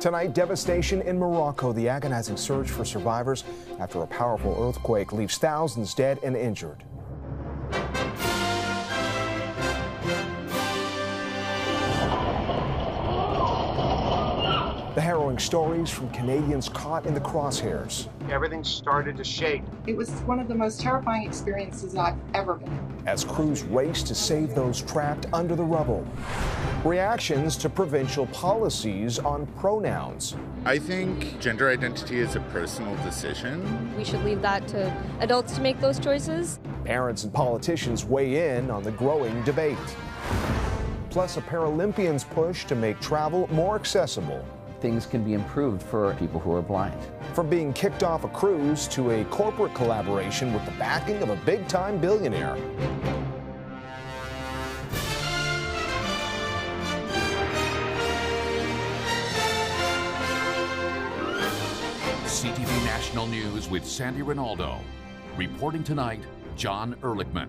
Tonight, devastation in Morocco. The agonizing search for survivors after a powerful earthquake leaves thousands dead and injured. The harrowing stories from Canadians caught in the crosshairs. Everything started to shake. It was one of the most terrifying experiences I've ever been in. As crews race to save those trapped under the rubble. Reactions to provincial policies on pronouns. I think gender identity is a personal decision. We should leave that to adults to make those choices. Parents and politicians weigh in on the growing debate. Plus, a Paralympian's push to make travel more accessible. Things can be improved for people who are blind. From being kicked off a cruise to a corporate collaboration with the backing of a big-time billionaire. CTV National News with Sandy Rinaldo. Reporting tonight, John Ehrlichman.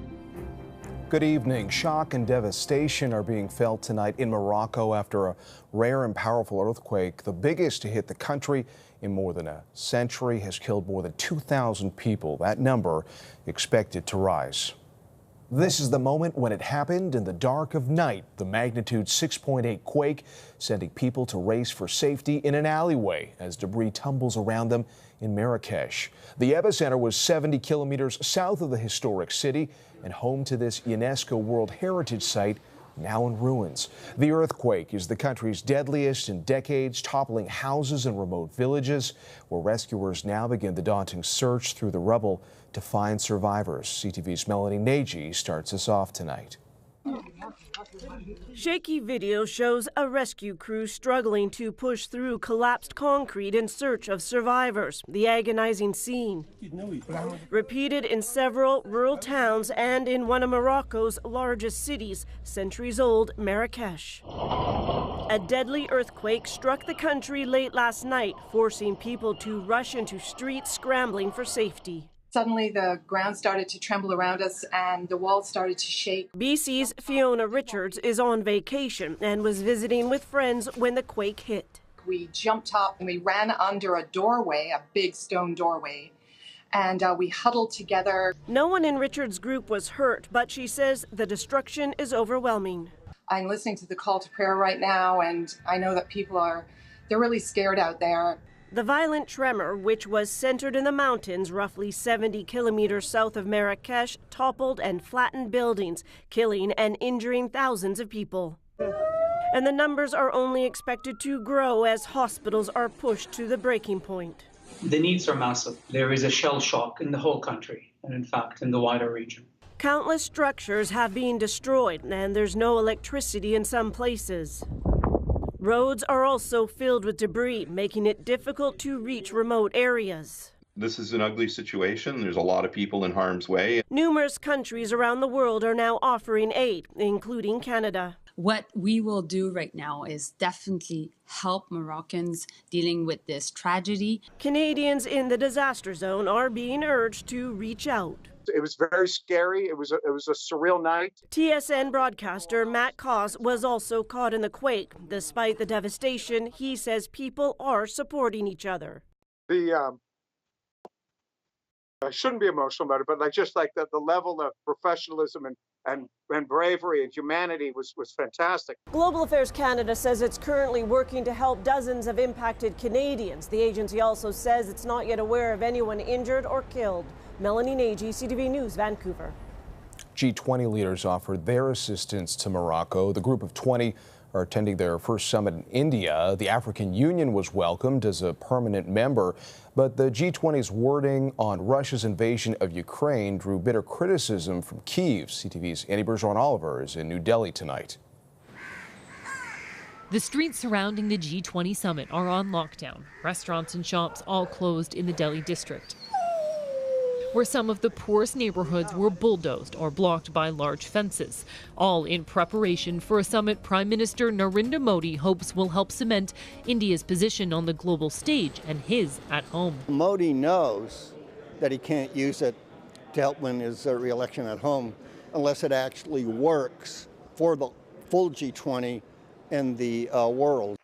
Good evening. Shock and devastation are being felt tonight in Morocco after a rare and powerful earthquake, the biggest to hit the country in more than a century, has killed more than 2,000 people. That number expected to rise. This is the moment when it happened in the dark of night. The magnitude 6.8 quake sending people to race for safety in an alleyway as debris tumbles around them in Marrakesh. The epicenter was 70 kilometers south of the historic city and home to this UNESCO World Heritage Site, now in ruins. The earthquake is the country's deadliest in decades, toppling houses and remote villages, where rescuers now begin the daunting search through the rubble to find survivors. CTV's Melanie Nagy starts us off tonight. Shaky video shows a rescue crew struggling to push through collapsed concrete in search of survivors. The agonizing scene, repeated in several rural towns and in one of Morocco's largest cities, centuries-old Marrakesh. A deadly earthquake struck the country late last night, forcing people to rush into streets scrambling for safety. Suddenly the ground started to tremble around us and the walls started to shake. BC's Fiona Richards is on vacation and was visiting with friends when the quake hit. We jumped up and we ran under a doorway, a big stone doorway, and we huddled together. No one in Richards' group was hurt, but she says the destruction is overwhelming. I'm listening to the call to prayer right now, and I know that they're really scared out there. The violent tremor, which was centered in the mountains roughly 70 kilometers south of Marrakesh, toppled and flattened buildings, killing and injuring thousands of people. And the numbers are only expected to grow as hospitals are pushed to the breaking point. The needs are massive. There is a shell shock in the whole country, and in fact in the wider region. Countless structures have been destroyed, and there's no electricity in some places. Roads are also filled with debris, making it difficult to reach remote areas. This is an ugly situation. There's a lot of people in harm's way. Numerous countries around the world are now offering aid, including Canada. What we will do right now is definitely help Moroccans dealing with this tragedy. Canadians in the disaster zone are being urged to reach out. It was very scary. It was a surreal night. TSN broadcaster Matt Koss was also caught in the quake. Despite the devastation, he says people are supporting each other. I shouldn't be emotional about it, but the level of professionalism and bravery and humanity was fantastic. Global Affairs Canada says it's currently working to help dozens of impacted Canadians. The agency also says it's not yet aware of anyone injured or killed. Melanie Nagy, CTV News, Vancouver. G20 leaders offered their assistance to Morocco. The group of 20 are attending their first summit in India. The African Union was welcomed as a permanent member, but the G20's wording on Russia's invasion of Ukraine drew bitter criticism from Kyiv. CTV's Annie Bergeron-Oliver is in New Delhi tonight. The streets surrounding the G20 summit are on lockdown. Restaurants and shops all closed in the Delhi district, where some of the poorest neighborhoods were bulldozed or blocked by large fences, all in preparation for a summit Prime Minister Narendra Modi hopes will help cement India's position on the global stage and his at home. Modi knows that he can't use it to help win his re-election at home unless it actually works for the full G20 and the world.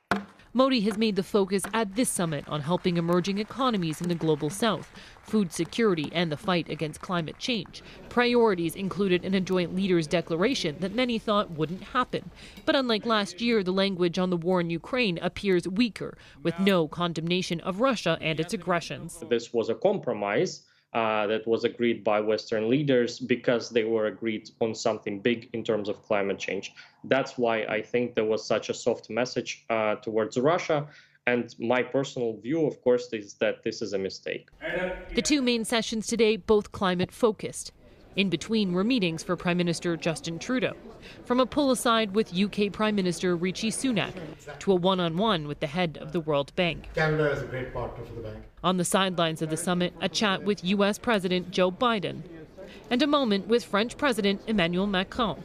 Modi has made the focus at this summit on helping emerging economies in the global south, food security and the fight against climate change. Priorities included in a joint leaders' declaration that many thought wouldn't happen. But unlike last year, the language on the war in Ukraine appears weaker, with no condemnation of Russia and its aggressions. This was a compromise that was agreed by Western leaders because they were agreed on something big in terms of climate change. That's why I think there was such a soft message towards Russia. And my personal view, of course, is that this is a mistake. The two main sessions today, both climate-focused. In between were meetings for Prime Minister Justin Trudeau, from a pull-aside with UK Prime Minister Rishi Sunak to a one-on-one with the head of the World Bank. Canada is a great partner for the bank. On the sidelines of the summit, a chat with US President Joe Biden and a moment with French President Emmanuel Macron.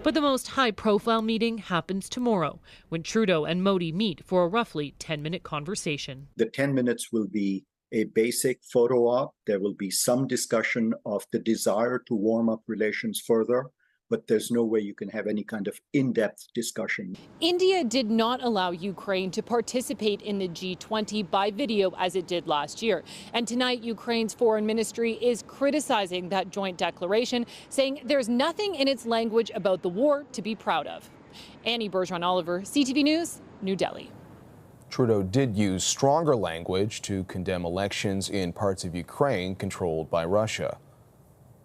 But the most high-profile meeting happens tomorrow, when Trudeau and Modi meet for a roughly 10-minute conversation. The 10 minutes will be a basic photo op. There will be some discussion of the desire to warm up relations further, but there's no way you can have any kind of in-depth discussion. India did not allow Ukraine to participate in the G20 by video as it did last year. And tonight, Ukraine's foreign ministry is criticizing that joint declaration, saying there's nothing in its language about the war to be proud of. Annie Bergeron-Oliver, CTV News, New Delhi. Trudeau did use stronger language to condemn elections in parts of Ukraine controlled by Russia.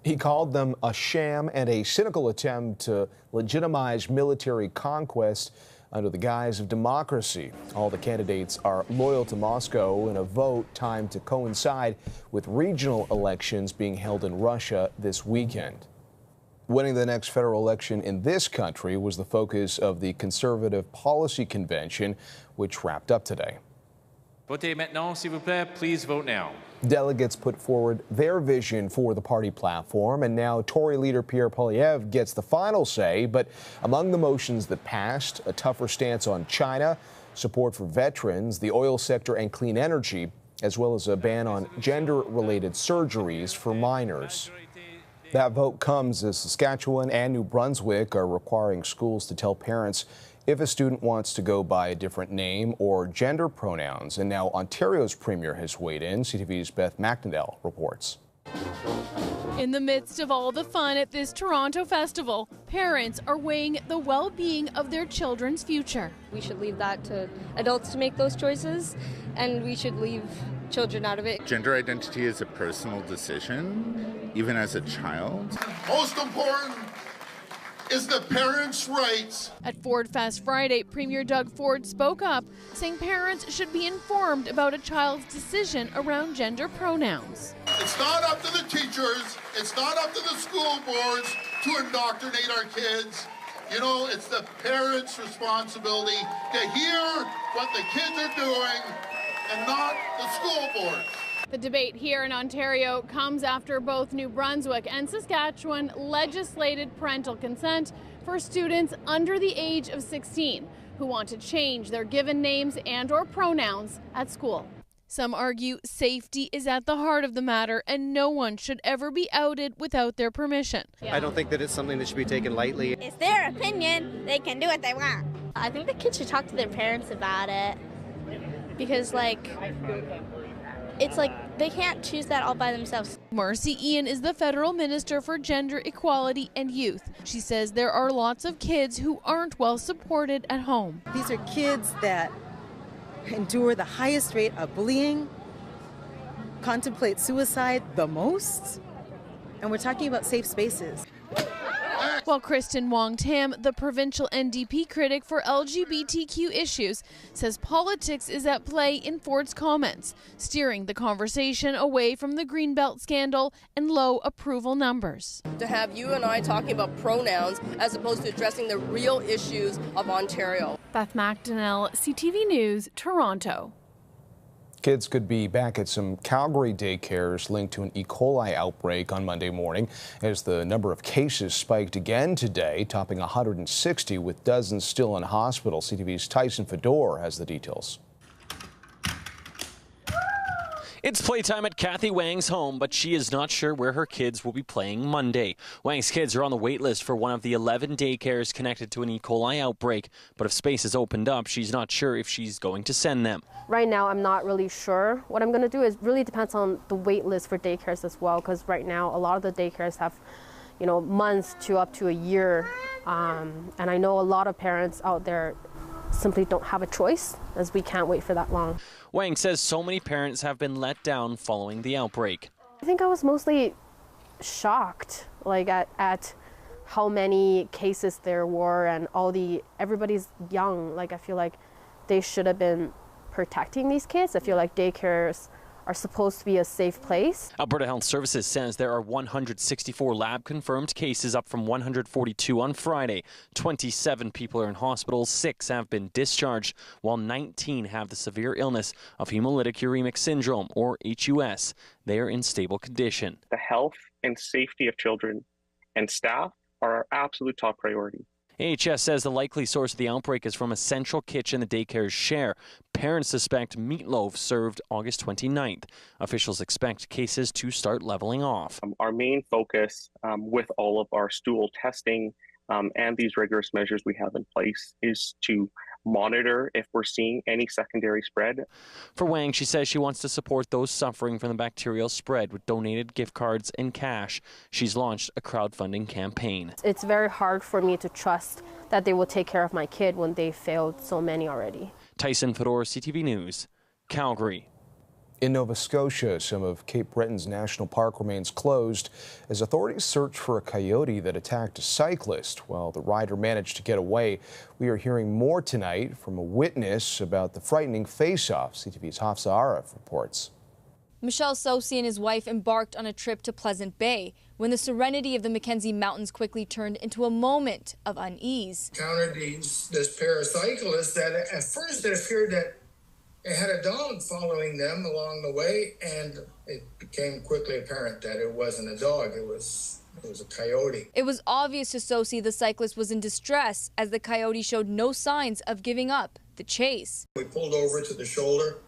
He called them a sham and a cynical attempt to legitimize military conquest under the guise of democracy. All the candidates are loyal to Moscow in a vote timed to coincide with regional elections being held in Russia this weekend. Winning the next federal election in this country was the focus of the Conservative Policy Convention, which wrapped up today. Votez maintenant, s'il vous plaît. Please vote now. Delegates put forward their vision for the party platform, and now Tory leader Pierre Poilievre gets the final say. But among the motions that passed, a tougher stance on China, support for veterans, the oil sector, and clean energy, as well as a ban on gender-related surgeries for minors. That vote comes as Saskatchewan and New Brunswick are requiring schools to tell parents if a student wants to go by a different name or gender pronouns. And now Ontario's premier has weighed in. CTV's Beth McNadell reports. In the midst of all the fun at this Toronto festival, parents are weighing the well-being of their children's future. We should leave that to adults to make those choices, and we should leave children out of it. Gender identity is a personal decision, even as a child. Most important is the parents' rights. At Ford Fest Friday, Premier Doug Ford spoke up, saying parents should be informed about a child's decision around gender pronouns. It's not up to the teachers, it's not up to the school boards to indoctrinate our kids. You know, it's the parents' responsibility to hear what the kids are doing and not the school boards. The debate here in Ontario comes after both New Brunswick and Saskatchewan legislated parental consent for students under the age of 16 who want to change their given names and/or pronouns at school. Some argue safety is at the heart of the matter and no one should ever be outed without their permission. I don't think that it's something that should be taken lightly. It's their opinion. They can do what they want. I think the kids should talk to their parents about it because, it's like they can't choose that all by themselves. Marcy Ian is the federal minister for gender equality and youth. She says there are lots of kids who aren't well supported at home. These are kids that endure the highest rate of bullying, contemplate suicide the most, and we're talking about safe spaces. While Kristen Wong-Tam, the provincial NDP critic for LGBTQ issues, says politics is at play in Ford's comments, steering the conversation away from the Greenbelt scandal and low approval numbers. To have you and I talking about pronouns as opposed to addressing the real issues of Ontario. Beth McDonnell, CTV News, Toronto. Kids could be back at some Calgary daycares linked to an E. coli outbreak on Monday morning as the number of cases spiked again today, topping 160 with dozens still in hospital. CTV's Tyson Fedor has the details. It's playtime at Kathy Wang's home, but she is not sure where her kids will be playing Monday. Wang's kids are on the wait list for one of the 11 daycares connected to an E. coli outbreak, but if space is opened up, she's not sure if she's going to send them. Right now, I'm not really sure what I'm going to do. It really depends on the wait list for daycares as well, because right now, a lot of the daycares have, months to up to a year. And I know a lot of parents out there simply don't have a choice, as we can't wait for that long. Wang says so many parents have been let down following the outbreak. I think I was mostly shocked, at how many cases there were, and everybody's young. I feel like they should have been protecting these kids. I feel like daycares are supposed to be a safe place. Alberta Health Services says there are 164 lab-confirmed cases, up from 142 on Friday. 27 people are in hospitals, 6 have been discharged, while 19 have the severe illness of hemolytic uremic syndrome, or HUS. They are in stable condition. The health and safety of children and staff are our absolute top priority. AHS says the likely source of the outbreak is from a central kitchen the daycares share. Parents suspect meatloaf served August 29th. Officials expect cases to start leveling off. Our main focus with all of our stool testing and these rigorous measures we have in place is to monitor if we're seeing any secondary spread. For Wang, she says she wants to support those suffering from the bacterial spread with donated gift cards and cash. She's launched a crowdfunding campaign. It's very hard for me to trust that they will take care of my kid when they failed so many already. Tyson Fedor, CTV News, Calgary. In Nova Scotia, some of Cape Breton's national park remains closed as authorities search for a coyote that attacked a cyclist while the rider managed to get away. We are hearing more tonight from a witness about the frightening face-off. CTV's Hafsa Arif reports. Michelle Sosi and his wife embarked on a trip to Pleasant Bay when the serenity of the Mackenzie Mountains quickly turned into a moment of unease. Encountered this pair of cyclists that at first it appeared that they had a dog following them along the way, and it became quickly apparent that it wasn't a dog, it was a coyote. It was obvious to Sosi the cyclist was in distress as the coyote showed no signs of giving up the chase. We pulled over to the shoulder,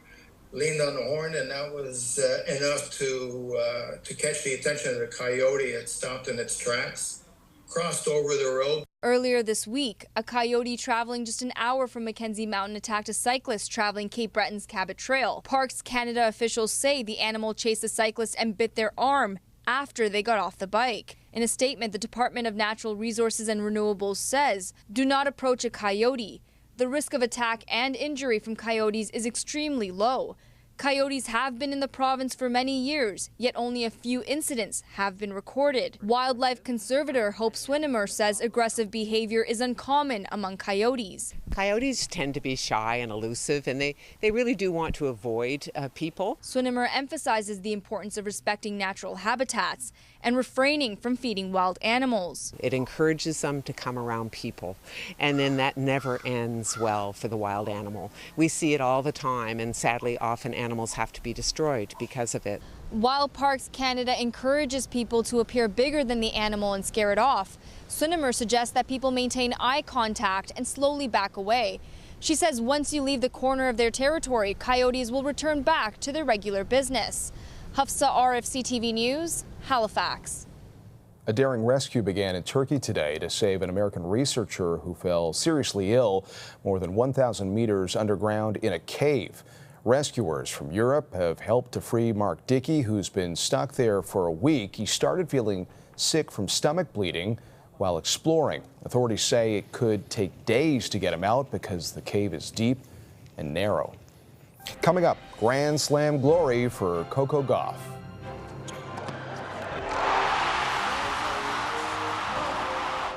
leaned on the horn, and that was enough to catch the attention of the coyote. It stopped in its tracks, crossed over the road. Earlier this week, a coyote traveling just an hour from Mackenzie Mountain attacked a cyclist traveling Cape Breton's Cabot Trail. Parks Canada officials say the animal chased the cyclist and bit their arm after they got off the bike. In a statement, the Department of Natural Resources and Renewables says, "Do not approach a coyote. The risk of attack and injury from coyotes is extremely low. Coyotes have been in the province for many years, yet only a few incidents have been recorded." Wildlife conservator Hope Swinimer says aggressive behavior is uncommon among coyotes. Coyotes tend to be shy and elusive, and they really do want to avoid people. Swinimer emphasizes the importance of respecting natural habitats and refraining from feeding wild animals. It encourages them to come around people, and then that never ends well for the wild animal. We see it all the time, and sadly often animals have to be destroyed because of it. While Parks Canada encourages people to appear bigger than the animal and scare it off, Swinimer suggests that people maintain eye contact and slowly back away. She says once you leave the corner of their territory, coyotes will return back to their regular business. Hafsa Arif, CTV News, Halifax. A daring rescue began in Turkey today to save an American researcher who fell seriously ill more than 1,000 meters underground in a cave. Rescuers from Europe have helped to free Mark Dickey, who's been stuck there for a week. He started feeling sick from stomach bleeding while exploring. Authorities say it could take days to get him out because the cave is deep and narrow. Coming up, Grand Slam glory for Coco Gauff.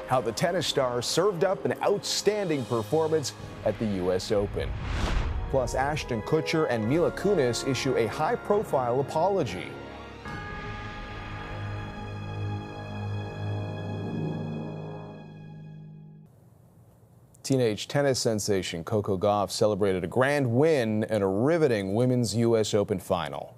How the tennis star served up an outstanding performance at the U.S. Open. Plus, Ashton Kutcher and Mila Kunis issue a high-profile apology. Teenage tennis sensation Coco Gauff celebrated a grand win in a riveting women's U.S. Open final.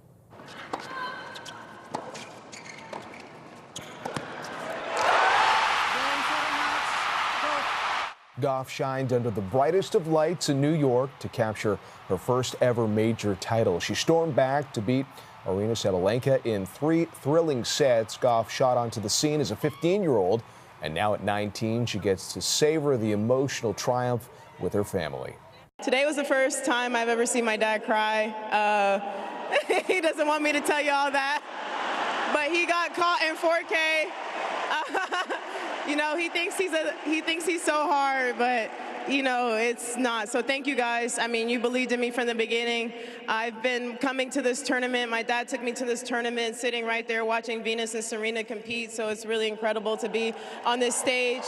Goff shined under the brightest of lights in New York to capture her first ever major title. She stormed back to beat Aryna Sabalenka in 3 thrilling sets. Goff shot onto the scene as a 15-year-old, and now at 19, she gets to savor the emotional triumph with her family. Today was the first time I've ever seen my dad cry. He doesn't want me to tell you all that, but he got caught in 4K. You know, he thinks he's so hard, but you know, it's not. So thank you guys. I mean, you believed in me from the beginning. I've been coming to this tournament. My dad took me to this tournament, sitting right there watching Venus and Serena compete. So it's really incredible to be on this stage.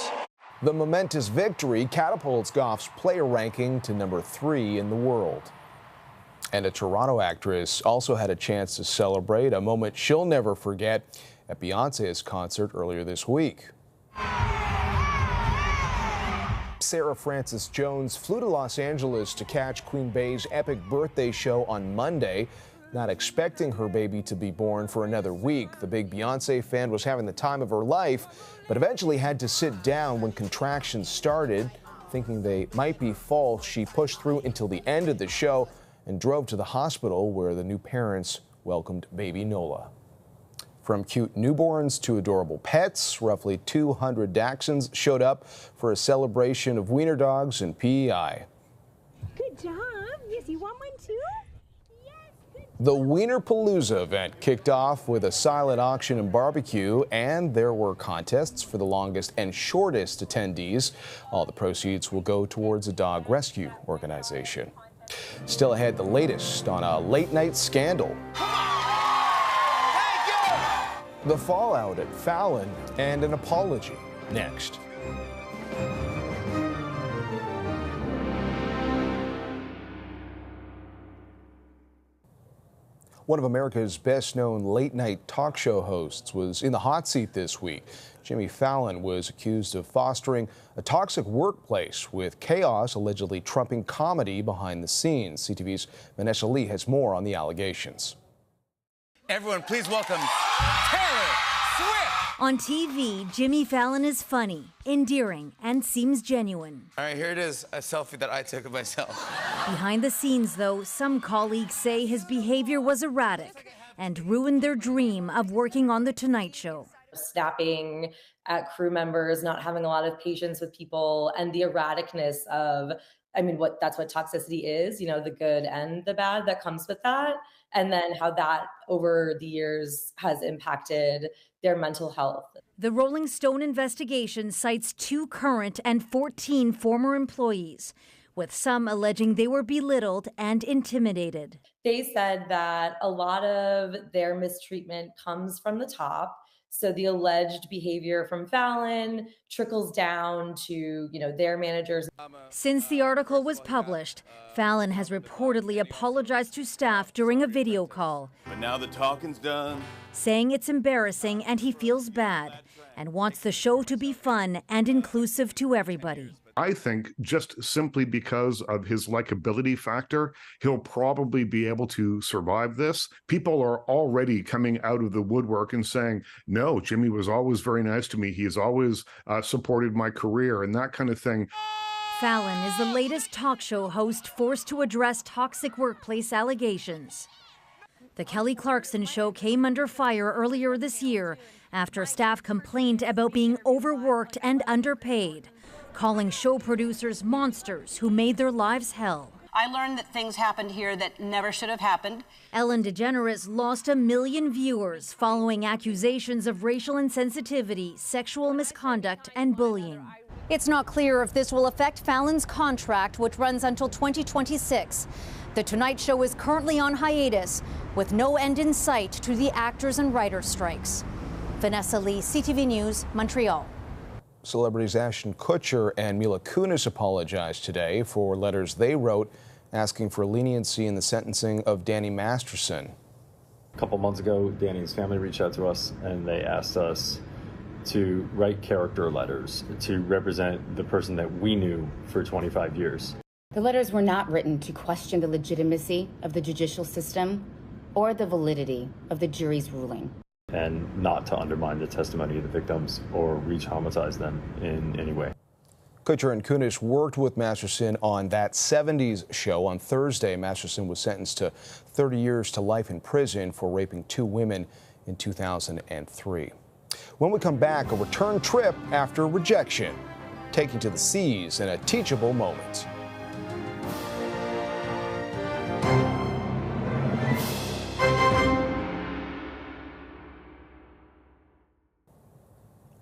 The momentous victory catapults Goff's player ranking to number 3 in the world. And a Toronto actress also had a chance to celebrate a moment she'll never forget at Beyonce's concert earlier this week. Sarah Frances Jones flew to Los Angeles to catch Queen Bey's epic birthday show on Monday, not expecting her baby to be born for another week. The big Beyonce fan was having the time of her life, but eventually had to sit down when contractions started. Thinking they might be false, she pushed through until the end of the show and drove to the hospital where the new parents welcomed baby Nola. From cute newborns to adorable pets, roughly 200 Dachshunds showed up for a celebration of wiener dogs and PEI. Good job. Yes, you want one too? The Wienerpalooza event kicked off with a silent auction and barbecue, and there were contests for the longest and shortest attendees. All the proceeds will go towards a dog rescue organization. Still ahead, the latest on a late-night scandal. The fallout at Fallon and an apology next. One of America's best-known late-night talk show hosts was in the hot seat this week. Jimmy Fallon was accused of fostering a toxic workplace, with chaos allegedly trumping comedy behind the scenes. CTV's Vanessa Lee has more on the allegations. Everyone, please welcome Taylor Swift. On TV, Jimmy Fallon is funny, endearing, and seems genuine. All right, here it is, a selfie that I took of myself. Behind the scenes, though, some colleagues say his behavior was erratic and ruined their dream of working on The Tonight Show. Snapping at crew members, not having a lot of patience with people, and the erraticness of, that's what toxicity is, you know, the good and the bad that comes with that. And then how that over the years has impacted their mental health. The Rolling Stone investigation cites 2 current and 14 former employees, with some alleging they were belittled and intimidated. They said that a lot of their mistreatment comes from the top. So the alleged behavior from Fallon trickles down to, their managers. Since the article was published, Fallon has reportedly apologized to staff during a video call. But now the talking's done. Saying it's embarrassing and he feels bad and wants the show to be fun and inclusive to everybody. I think just simply because of his likability factor, he'll probably be able to survive this. People are already coming out of the woodwork and saying, no, Jimmy was always very nice to me. He has always supported my career and that kind of thing. Fallon is the latest talk show host forced to address toxic workplace allegations. The Kelly Clarkson show came under fire earlier this year after staff complained about being overworked and underpaid, calling show producers monsters who made their lives hell. I learned that things happened here that never should have happened. Ellen DeGeneres lost 1 million viewers following accusations of racial insensitivity, sexual misconduct, and bullying. It's not clear if this will affect Fallon's contract, which runs until 2026. The Tonight Show is currently on hiatus, with no end in sight to the actors and writers' strikes. Vanessa Lee, CTV News, Montreal. Celebrities Ashton Kutcher and Mila Kunis apologized today for letters they wrote asking for leniency in the sentencing of Danny Masterson. A couple months ago, Danny's family reached out to us and they asked us to write character letters to represent the person that we knew for 25 years. The letters were not written to question the legitimacy of the judicial system or the validity of the jury's ruling. And not to undermine the testimony of the victims or re-traumatize them in any way. Kutcher and Kunis worked with Masterson on That 70s Show. On Thursday, Masterson was sentenced to 30 years to life in prison for raping 2 women in 2003. When we come back, a return trip after rejection, taking to the seas in a teachable moment.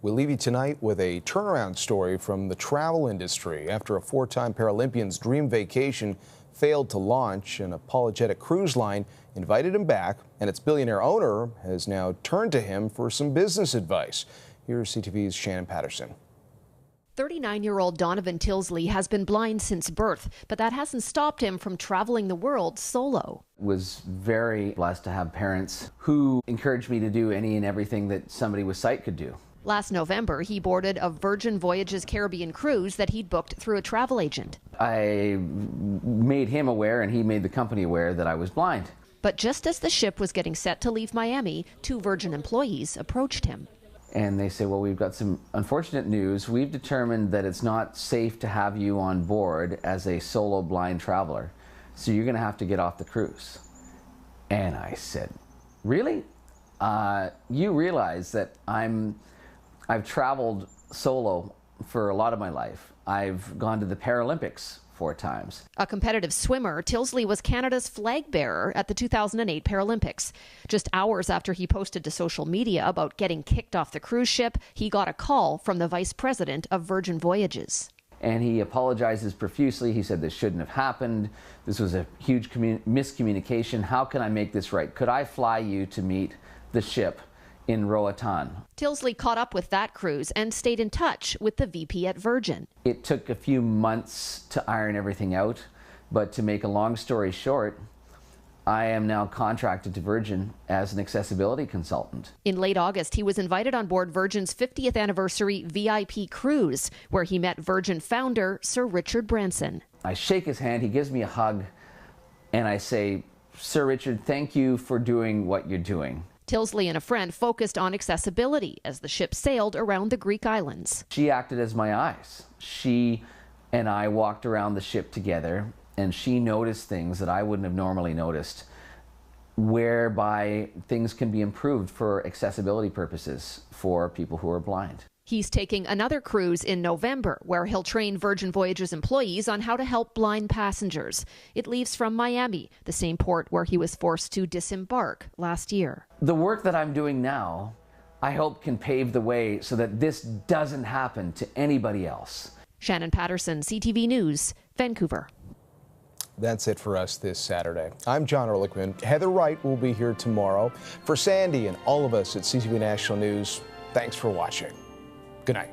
We leave you tonight with a turnaround story from the travel industry. After a 4-time Paralympian's dream vacation failed to launch, an apologetic cruise line invited him back, and its billionaire owner has now turned to him for some business advice. Here's CTV's Shannon Patterson. 39-year-old Donovan Tilsley has been blind since birth, but that hasn't stopped him from traveling the world solo. Was very blessed to have parents who encouraged me to do any and everything that somebody with sight could do. Last November, he boarded a Virgin Voyages Caribbean cruise that he'd booked through a travel agent. I made him aware and he made the company aware that I was blind. But just as the ship was getting set to leave Miami, 2 Virgin employees approached him. And they say, well, we've got some unfortunate news. We've determined that it's not safe to have you on board as a solo blind traveler. So you're going to have to get off the cruise. And I said, really? You realize that I've traveled solo for a lot of my life. I've gone to the Paralympics 4 times. A competitive swimmer, Tilsley was Canada's flag bearer at the 2008 Paralympics. Just hours after he posted to social media about getting kicked off the cruise ship, he got a call from the vice president of Virgin Voyages. And he apologizes profusely. He said this shouldn't have happened. This was a huge miscommunication. How can I make this right? Could I fly you to meet the ship in Roatan? Tilsley caught up with that cruise and stayed in touch with the VP at Virgin. It took a few months to iron everything out, but to make a long story short, I am now contracted to Virgin as an accessibility consultant. In late August, he was invited on board Virgin's 50th anniversary VIP cruise, where he met Virgin founder Sir Richard Branson. I shake his hand, he gives me a hug, and I say, Sir Richard, thank you for doing what you're doing. Tilsley and a friend focused on accessibility as the ship sailed around the Greek islands. She acted as my eyes. She and I walked around the ship together, and she noticed things that I wouldn't have normally noticed, whereby things can be improved for accessibility purposes for people who are blind. He's taking another cruise in November, where he'll train Virgin Voyages employees on how to help blind passengers. It leaves from Miami, the same port where he was forced to disembark last year. The work that I'm doing now, I hope can pave the way so that this doesn't happen to anybody else. Shannon Patterson, CTV News, Vancouver. That's it for us this Saturday. I'm John Ehrlichman. Heather Wright will be here tomorrow. For Sandy and all of us at CTV National News, thanks for watching. Good night.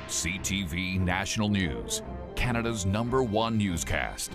CTV National News, Canada's #1 newscast.